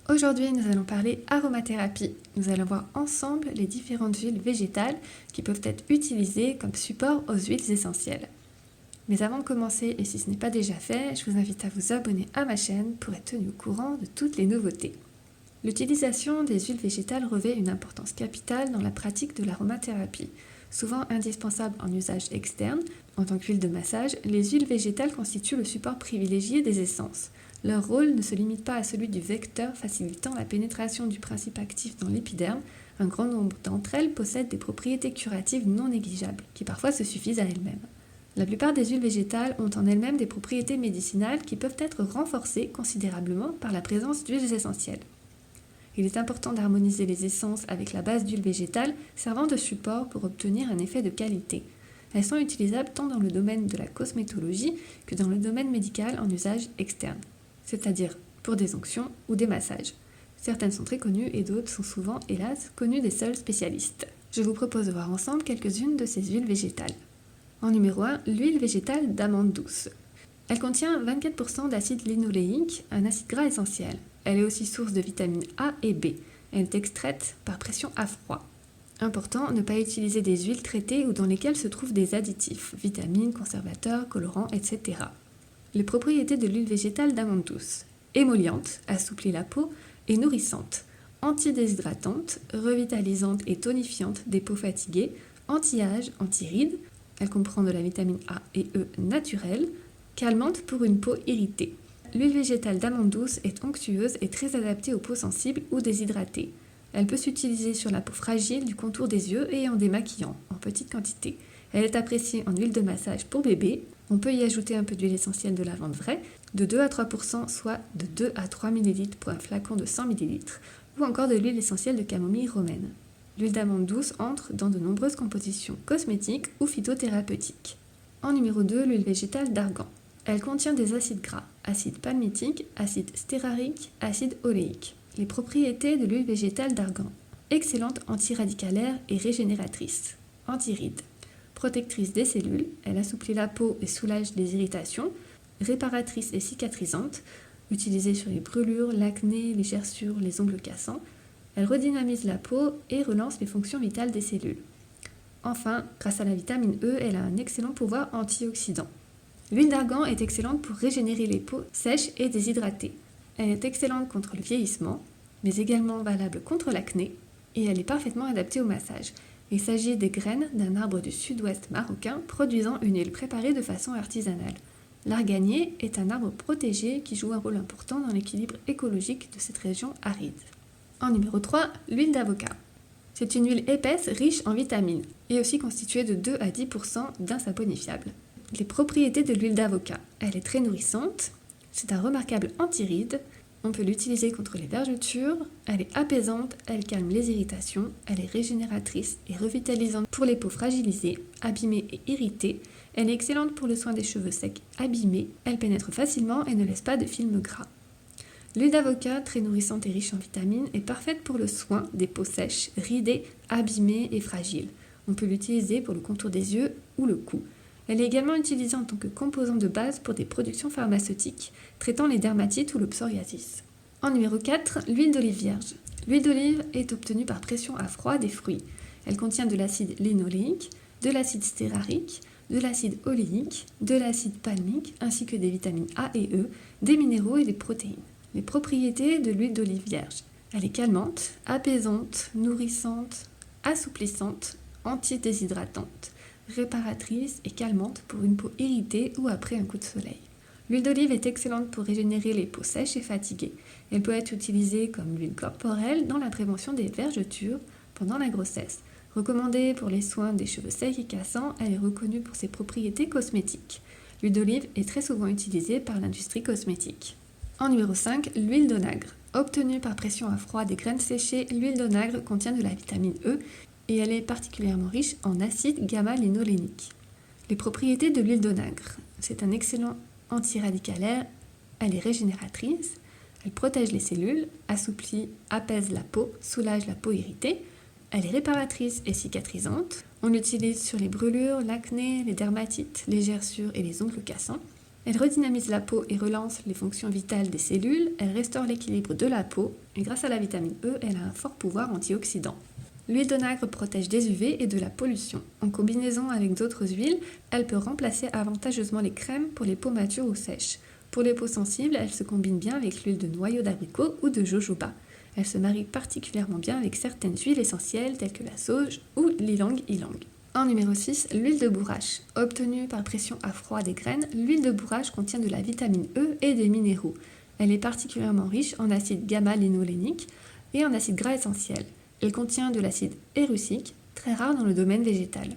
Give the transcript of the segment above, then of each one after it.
Aujourd'hui, nous allons parler aromathérapie. Nous allons voir ensemble les différentes huiles végétales qui peuvent être utilisées comme support aux huiles essentielles. Mais avant de commencer, et si ce n'est pas déjà fait, je vous invite à vous abonner à ma chaîne pour être tenu au courant de toutes les nouveautés. L'utilisation des huiles végétales revêt une importance capitale dans la pratique de l'aromathérapie. Souvent indispensable en usage externe, en tant qu'huile de massage, les huiles végétales constituent le support privilégié des essences. Leur rôle ne se limite pas à celui du vecteur facilitant la pénétration du principe actif dans l'épiderme. Un grand nombre d'entre elles possèdent des propriétés curatives non négligeables, qui parfois se suffisent à elles-mêmes. La plupart des huiles végétales ont en elles-mêmes des propriétés médicinales qui peuvent être renforcées considérablement par la présence d'huiles essentielles. Il est important d'harmoniser les essences avec la base d'huile végétale servant de support pour obtenir un effet de qualité. Elles sont utilisables tant dans le domaine de la cosmétologie que dans le domaine médical en usage externe, c'est-à-dire pour des onctions ou des massages. Certaines sont très connues et d'autres sont souvent, hélas, connues des seuls spécialistes. Je vous propose de voir ensemble quelques-unes de ces huiles végétales. En numéro 1, l'huile végétale d'amande douce. Elle contient 24% d'acide linoléique, un acide gras essentiel. Elle est aussi source de vitamines A et B. Elle est extraite par pression à froid. Important, ne pas utiliser des huiles traitées ou dans lesquelles se trouvent des additifs, vitamines, conservateurs, colorants, etc. Les propriétés de l'huile végétale d'amande douce. Émolliente, assouplit la peau, et nourrissante. Antidéshydratante, revitalisante et tonifiante des peaux fatiguées, anti-âge, anti-rides. Elle comprend de la vitamine A et E naturelle, calmante pour une peau irritée. L'huile végétale d'amande douce est onctueuse et très adaptée aux peaux sensibles ou déshydratées. Elle peut s'utiliser sur la peau fragile du contour des yeux et en démaquillant, en petite quantité. Elle est appréciée en huile de massage pour bébé. On peut y ajouter un peu d'huile essentielle de lavande vraie, de 2 à 3%, soit de 2 à 3 ml pour un flacon de 100 ml, ou encore de l'huile essentielle de camomille romaine. L'huile d'amande douce entre dans de nombreuses compositions cosmétiques ou phytothérapeutiques. En numéro 2, l'huile végétale d'argan. Elle contient des acides gras, acide palmitique, acide stérarique, acide oléique. Les propriétés de l'huile végétale d'argan. Excellente antiradicalaire et régénératrice. Antiride. Protectrice des cellules, elle assouplit la peau et soulage les irritations. Réparatrice et cicatrisante, utilisée sur les brûlures, l'acné, les gerçures, les ongles cassants. Elle redynamise la peau et relance les fonctions vitales des cellules. Enfin, grâce à la vitamine E, elle a un excellent pouvoir antioxydant. L'huile d'argan est excellente pour régénérer les peaux sèches et déshydratées. Elle est excellente contre le vieillissement, mais également valable contre l'acné, et elle est parfaitement adaptée au massage. Il s'agit des graines d'un arbre du sud-ouest marocain produisant une huile préparée de façon artisanale. L'arganier est un arbre protégé qui joue un rôle important dans l'équilibre écologique de cette région aride. En numéro 3, l'huile d'avocat. C'est une huile épaisse riche en vitamines et aussi constituée de 2 à 10% d'insaponifiables. Les propriétés de l'huile d'avocat. Elle est très nourrissante, c'est un remarquable antiride, on peut l'utiliser contre les vergetures, elle est apaisante, elle calme les irritations, elle est régénératrice et revitalisante pour les peaux fragilisées, abîmées et irritées, elle est excellente pour le soin des cheveux secs abîmés, elle pénètre facilement et ne laisse pas de film gras. L'huile d'avocat, très nourrissante et riche en vitamines, est parfaite pour le soin des peaux sèches, ridées, abîmées et fragiles. On peut l'utiliser pour le contour des yeux ou le cou. Elle est également utilisée en tant que composant de base pour des productions pharmaceutiques, traitant les dermatites ou le psoriasis. En numéro 4, l'huile d'olive vierge. L'huile d'olive est obtenue par pression à froid des fruits. Elle contient de l'acide linoléique, de l'acide stérarique, de l'acide oléique, de l'acide palmique, ainsi que des vitamines A et E, des minéraux et des protéines. Les propriétés de l'huile d'olive vierge. Elle est calmante, apaisante, nourrissante, assouplissante, antidéshydratante, réparatrice et calmante pour une peau irritée ou après un coup de soleil. L'huile d'olive est excellente pour régénérer les peaux sèches et fatiguées. Elle peut être utilisée comme huile corporelle dans la prévention des vergetures pendant la grossesse. Recommandée pour les soins des cheveux secs et cassants, elle est reconnue pour ses propriétés cosmétiques. L'huile d'olive est très souvent utilisée par l'industrie cosmétique. En numéro 5, l'huile d'onagre. Obtenue par pression à froid des graines séchées, l'huile d'onagre contient de la vitamine E et elle est particulièrement riche en acide gamma-linolénique. Les propriétés de l'huile d'onagre. C'est un excellent antiradicalaire, elle est régénératrice, elle protège les cellules, assouplit, apaise la peau, soulage la peau irritée, elle est réparatrice et cicatrisante. On l'utilise sur les brûlures, l'acné, les dermatites, les gerçures et les ongles cassants. Elle redynamise la peau et relance les fonctions vitales des cellules, elle restaure l'équilibre de la peau et grâce à la vitamine E, elle a un fort pouvoir antioxydant. L'huile d'onagre protège des UV et de la pollution. En combinaison avec d'autres huiles, elle peut remplacer avantageusement les crèmes pour les peaux matures ou sèches. Pour les peaux sensibles, elle se combine bien avec l'huile de noyau d'abricot ou de jojoba. Elle se marie particulièrement bien avec certaines huiles essentielles telles que la sauge ou l'ylang-ylang. En numéro 6, l'huile de bourrache. Obtenue par pression à froid des graines, l'huile de bourrache contient de la vitamine E et des minéraux. Elle est particulièrement riche en acide gamma-lénolénique et en acide gras essentiel. Elle contient de l'acide érucique, très rare dans le domaine végétal.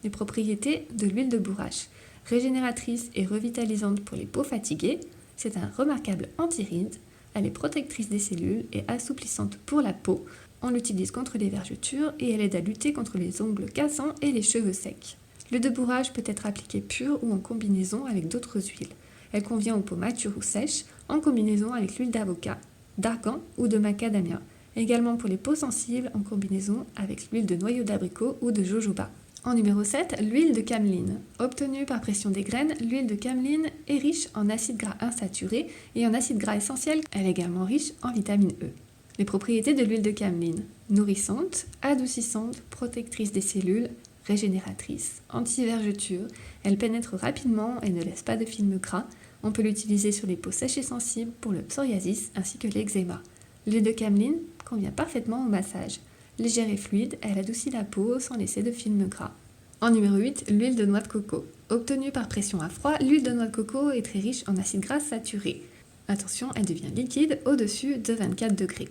Les propriétés de l'huile de bourrache. Régénératrice et revitalisante pour les peaux fatiguées, c'est un remarquable antiride. Elle est protectrice des cellules et assouplissante pour la peau. On l'utilise contre les vergetures et elle aide à lutter contre les ongles cassants et les cheveux secs. L'huile de bourrache peut être appliquée pure ou en combinaison avec d'autres huiles. Elle convient aux peaux matures ou sèches, en combinaison avec l'huile d'avocat, d'argan ou de macadamia. Également pour les peaux sensibles, en combinaison avec l'huile de noyau d'abricot ou de jojoba. En numéro 7, l'huile de cameline. Obtenue par pression des graines, l'huile de cameline est riche en acides gras insaturés et en acides gras essentiels. Elle est également riche en vitamine E. Les propriétés de l'huile de cameline. Nourrissante, adoucissante, protectrice des cellules, régénératrice, anti-vergeture. Elle pénètre rapidement et ne laisse pas de film gras. On peut l'utiliser sur les peaux sèches et sensibles pour le psoriasis ainsi que l'eczéma. L'huile de cameline convient parfaitement au massage. Légère et fluide, elle adoucit la peau sans laisser de film gras. En numéro 8, l'huile de noix de coco. Obtenue par pression à froid, l'huile de noix de coco est très riche en acides gras saturés. Attention, elle devient liquide au-dessus de 24 degrés.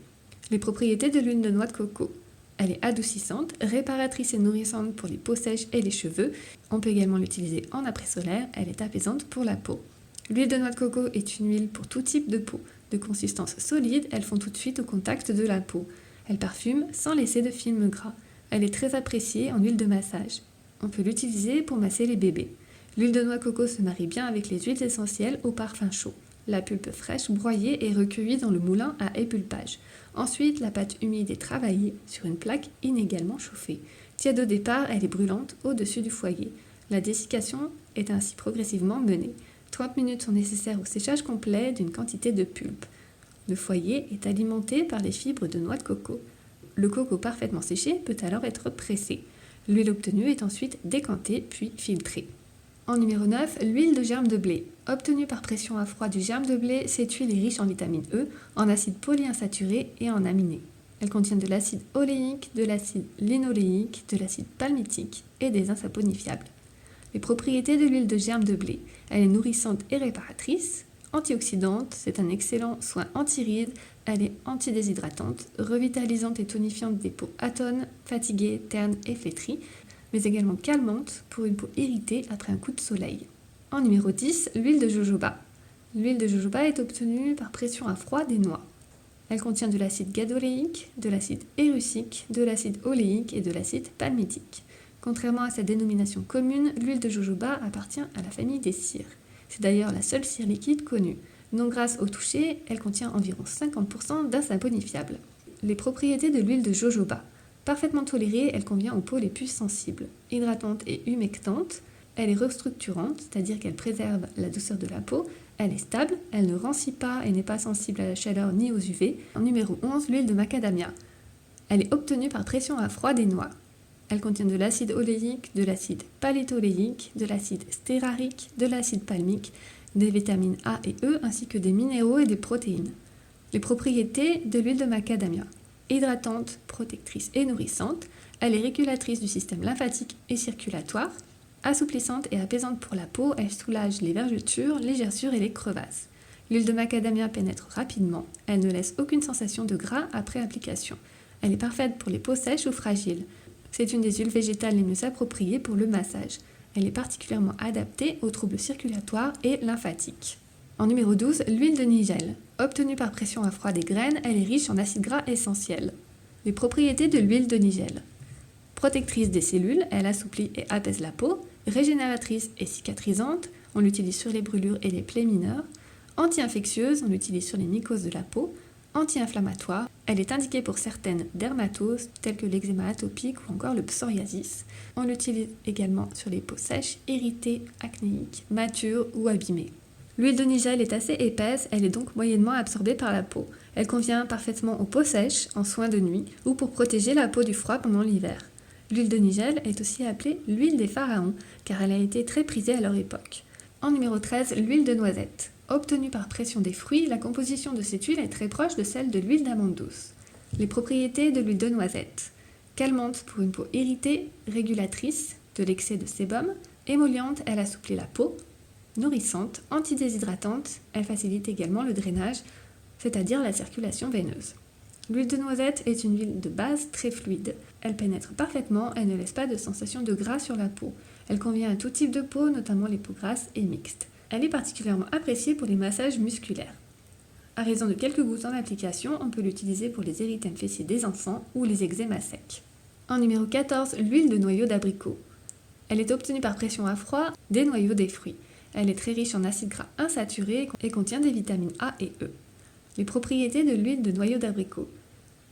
Les propriétés de l'huile de noix de coco. Elle est adoucissante, réparatrice et nourrissante pour les peaux sèches et les cheveux. On peut également l'utiliser en après-solaire, elle est apaisante pour la peau. L'huile de noix de coco est une huile pour tout type de peau. De consistance solide, elles font tout de suite au contact de la peau. Elle parfume sans laisser de film gras. Elle est très appréciée en huile de massage. On peut l'utiliser pour masser les bébés. L'huile de noix de coco se marie bien avec les huiles essentielles au parfum chaud. La pulpe fraîche broyée est recueillie dans le moulin à épulpage. Ensuite, la pâte humide est travaillée sur une plaque inégalement chauffée. Tiède au départ, elle est brûlante au-dessus du foyer. La dessiccation est ainsi progressivement menée. 30 minutes sont nécessaires au séchage complet d'une quantité de pulpe. Le foyer est alimenté par les fibres de noix de coco. Le coco parfaitement séché peut alors être pressé. L'huile obtenue est ensuite décantée puis filtrée. En numéro 9, l'huile de germe de blé. Obtenue par pression à froid du germe de blé, cette huile est riche en vitamine E, en acide polyinsaturé et en aminés. Elle contient de l'acide oléique, de l'acide linoléique, de l'acide palmitique et des insaponifiables. Les propriétés de l'huile de germe de blé. Elle est nourrissante et réparatrice, antioxydante, c'est un excellent soin anti-rides, elle est antidéshydratante, revitalisante et tonifiante des peaux atones, fatiguées, ternes et flétries, mais également calmante pour une peau irritée après un coup de soleil. En numéro 10, l'huile de jojoba. L'huile de jojoba est obtenue par pression à froid des noix. Elle contient de l'acide gadoléique, de l'acide érucique, de l'acide oléique et de l'acide palmitique. Contrairement à sa dénomination commune, l'huile de jojoba appartient à la famille des cires. C'est d'ailleurs la seule cire liquide connue. Non grasse au toucher, elle contient environ 50% d'insaponifiables. Les propriétés de l'huile de jojoba. Parfaitement tolérée, elle convient aux peaux les plus sensibles. Hydratante et humectante, elle est restructurante, c'est-à-dire qu'elle préserve la douceur de la peau. Elle est stable, elle ne rancit pas et n'est pas sensible à la chaleur ni aux UV. En numéro 11, l'huile de macadamia. Elle est obtenue par pression à froid des noix. Elle contient de l'acide oléique, de l'acide palétoléique, de l'acide stérarique, de l'acide palmique, des vitamines A et E ainsi que des minéraux et des protéines. Les propriétés de l'huile de macadamia. Hydratante, protectrice et nourrissante, elle est régulatrice du système lymphatique et circulatoire. Assouplissante et apaisante pour la peau, elle soulage les vergetures, les gerçures et les crevasses. L'huile de macadamia pénètre rapidement, elle ne laisse aucune sensation de gras après application. Elle est parfaite pour les peaux sèches ou fragiles. C'est une des huiles végétales les mieux appropriées pour le massage. Elle est particulièrement adaptée aux troubles circulatoires et lymphatiques. En numéro 12, l'huile de nigel. Obtenue par pression à froid des graines, elle est riche en acides gras essentiels. Les propriétés de l'huile de nigel. Protectrice des cellules, elle assouplit et apaise la peau. Régénératrice et cicatrisante, on l'utilise sur les brûlures et les plaies mineures. Anti-infectieuse, on l'utilise sur les mycoses de la peau. Anti-inflammatoire, elle est indiquée pour certaines dermatoses telles que l'eczéma atopique ou encore le psoriasis. On l'utilise également sur les peaux sèches, irritées, acnéiques, matures ou abîmées. L'huile de nigel est assez épaisse, elle est donc moyennement absorbée par la peau. Elle convient parfaitement aux peaux sèches, en soins de nuit ou pour protéger la peau du froid pendant l'hiver. L'huile de nigel est aussi appelée l'huile des pharaons, car elle a été très prisée à leur époque. En numéro 13, l'huile de noisette. Obtenue par pression des fruits, la composition de cette huile est très proche de celle de l'huile d'amande douce. Les propriétés de l'huile de noisette. Calmante pour une peau irritée, régulatrice de l'excès de sébum, émolliente, elle assouplit la peau, nourrissante, antidéshydratante, elle facilite également le drainage, c'est-à-dire la circulation veineuse. L'huile de noisette est une huile de base très fluide. Elle pénètre parfaitement, elle ne laisse pas de sensation de gras sur la peau. Elle convient à tout type de peau, notamment les peaux grasses et mixtes. Elle est particulièrement appréciée pour les massages musculaires. À raison de quelques gouttes en application, on peut l'utiliser pour les érythèmes fessiers des enfants ou les eczémas secs. En numéro 14, l'huile de noyau d'abricot. Elle est obtenue par pression à froid des noyaux des fruits. Elle est très riche en acides gras insaturés et contient des vitamines A et E. Les propriétés de l'huile de noyau d'abricot.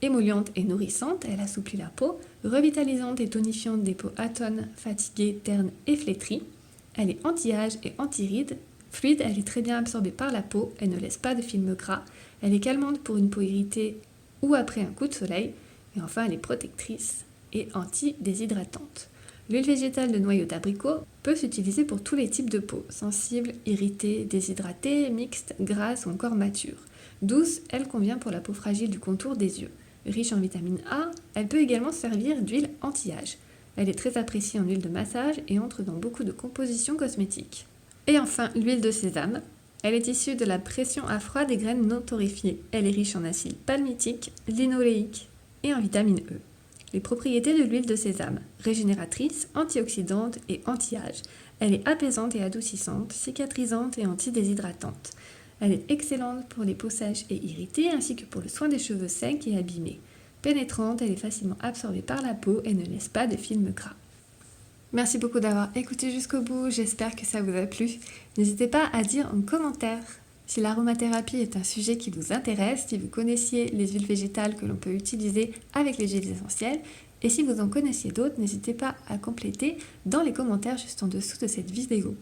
Émolliente et nourrissante, elle assouplit la peau, revitalisante et tonifiante des peaux atones, fatiguées, ternes et flétries. Elle est anti-âge et anti-rides. Fluide, elle est très bien absorbée par la peau, elle ne laisse pas de film gras. Elle est calmante pour une peau irritée ou après un coup de soleil. Et enfin, elle est protectrice et anti-déshydratante. L'huile végétale de noyau d'abricot peut s'utiliser pour tous les types de peau, sensibles, irritées, déshydratées, mixtes, grasses ou encore matures. Douce, elle convient pour la peau fragile du contour des yeux. Riche en vitamine A, elle peut également servir d'huile anti-âge. Elle est très appréciée en huile de massage et entre dans beaucoup de compositions cosmétiques. Et enfin, l'huile de sésame. Elle est issue de la pression à froid des graines non torréfiées. Elle est riche en acide palmitique, linoléique et en vitamine E. Les propriétés de l'huile de sésame. Régénératrice, antioxydante et anti-âge. Elle est apaisante et adoucissante, cicatrisante et antidéshydratante. Elle est excellente pour les peaux sèches et irritées ainsi que pour le soin des cheveux secs et abîmés. Pénétrante, elle est facilement absorbée par la peau et ne laisse pas de film gras. Merci beaucoup d'avoir écouté jusqu'au bout, j'espère que ça vous a plu. N'hésitez pas à dire en commentaire si l'aromathérapie est un sujet qui vous intéresse, si vous connaissiez les huiles végétales que l'on peut utiliser avec les huiles essentielles, et si vous en connaissiez d'autres, n'hésitez pas à compléter dans les commentaires juste en dessous de cette vidéo.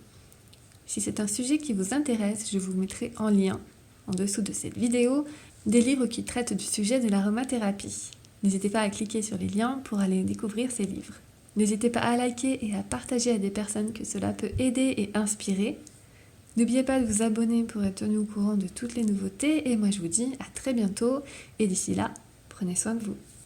Si c'est un sujet qui vous intéresse, je vous mettrai en lien, en dessous de cette vidéo, des livres qui traitent du sujet de l'aromathérapie. N'hésitez pas à cliquer sur les liens pour aller découvrir ces livres. N'hésitez pas à liker et à partager à des personnes que cela peut aider et inspirer. N'oubliez pas de vous abonner pour être tenu au courant de toutes les nouveautés et moi je vous dis à très bientôt et d'ici là, prenez soin de vous.